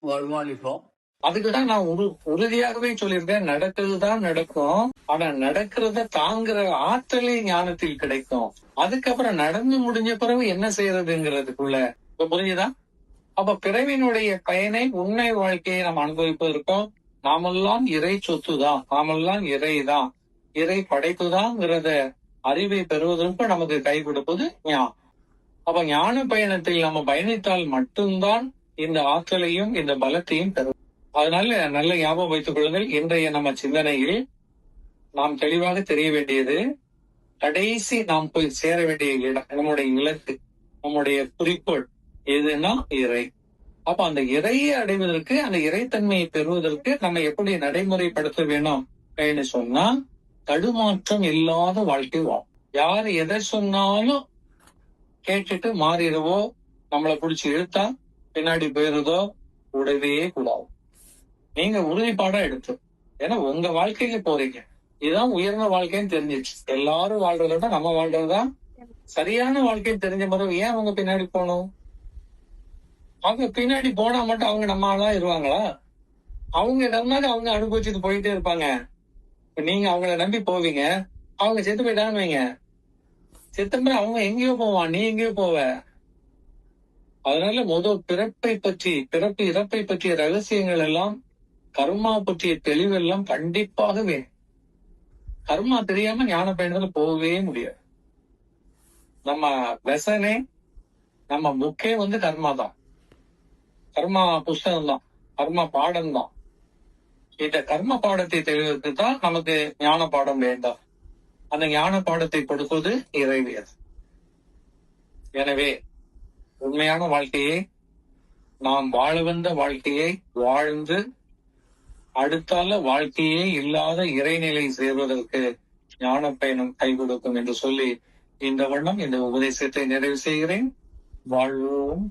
வருமானிப்போம். அதுக்குதான் நான் உறுதியாகவே சொல்லியிருக்கேன், நடக்கிறதுதான் நடக்கும். ஆனா நடக்கிறத தாங்குற ஆற்றலே ஞானத்தில் கிடைக்கும். அதுக்கப்புறம் நடந்து முடிஞ்ச பிறகு என்ன செய்யறதுங்கிறதுக்குள்ள இப்ப புரியுதா? அப்ப பிறவினுடைய பயனை உண்மை வாழ்க்கையை நாம் அனுபவிப்பதற்கும் நாமெல்லாம் இறை சொத்துதான், நாமெல்லாம் இறைதான், இறை படைப்புதான்ங்கிறத அறிவை பெறுவதற்கும் நமக்கு கை கொடுப்பது ஞானம். அப்ப ஞான பயணத்தில் நம்ம பயணித்தால் மட்டும்தான் இந்த ஆற்றலையும் இந்த பலத்தையும் பெறும். அதனால நல்ல ஞாபகம் வைத்துக் கொள்ளுங்கள். இன்றைய நம்ம சிந்தனையில் நாம் தெளிவாக தெரிய வேண்டியது, கடைசி நாம் போய் சேர வேண்டிய இடம், நம்முடைய இலக்கு, நம்முடைய குறிக்கோள் எதுன்னா இறை. அப்ப அந்த இறையை அடைவதற்கு, அந்த இறைத்தன்மையை பெறுவதற்கு நம்ம எப்படி நடைமுறைப்படுத்த வேணும் அப்படின்னு சொன்னா, தடுமாற்றம் இல்லாத வாழ்க்கை வாழ். யாரு எதை சொன்னாலும் கேட்டுட்டு மாறிடுவோ, நம்மளை பிடிச்சி இழுத்தா பின்னாடி போயிருதோ கூடவே கூடாது. நீங்க உறுதிப்பாடா எடுத்து, ஏன்னா உங்க வாழ்க்கைக்கு போறீங்க, இதுதான் உயர்ந்த வாழ்க்கைன்னு தெரிஞ்சிச்சு. எல்லாரும் வாழ்றத விட நம்ம வாழ்றதுதான் சரியான வாழ்க்கைன்னு தெரிஞ்ச பிறகு ஏன் அவங்க பின்னாடி போகணும்? அவங்க பின்னாடி போனா மட்டும் அவங்க நம்ம ஆளா இருவாங்களா? அவங்க நம்பினாலும் அவங்க அனுபவிச்சுட்டு போயிட்டே இருப்பாங்க. நீங்க அவங்கள நம்பி போவீங்க, அவங்க செத்து போயிட்டான்னு வைங்க, செத்தப்ப அவங்க எங்கேயோ போவான், நீ எங்கேயோ போவ. அதனால முதல் பிறப்பு இறப்பை பற்றிய ரகசியங்கள் எல்லாம், கர்மா பற்றிய தெளிவெல்லாம் கண்டிப்பாக வேணும். கர்மா தெரியாம ஞான பயணத்துல போகவே முடியாது. நம்ம வெசனே, நம்ம புக்கே கர்மா தான், கர்மா புஸ்தகம் தான், கர்மா பாடம் தான். இந்த கர்ம பாடத்தை தெளிவதற்கு தான் நமக்கு ஞான பாடம் வேண்டாம். அந்த ஞான பாடத்தை கொடுப்பது இறைவியர். எனவே உண்மையான வாழ்க்கையை, நாம் வாழ வந்த வாழ்க்கையை வாழ்ந்து அடுத்தால வாழ்க்கையே இல்லாத இறைநிலை சேர்வதற்கு ஞான பயணம் கை கொடுக்கும் என்று சொல்லி இந்த வண்ணம் இந்த உபதேசத்தை நிறைவு செய்கிறேன். வாழ்வோம்.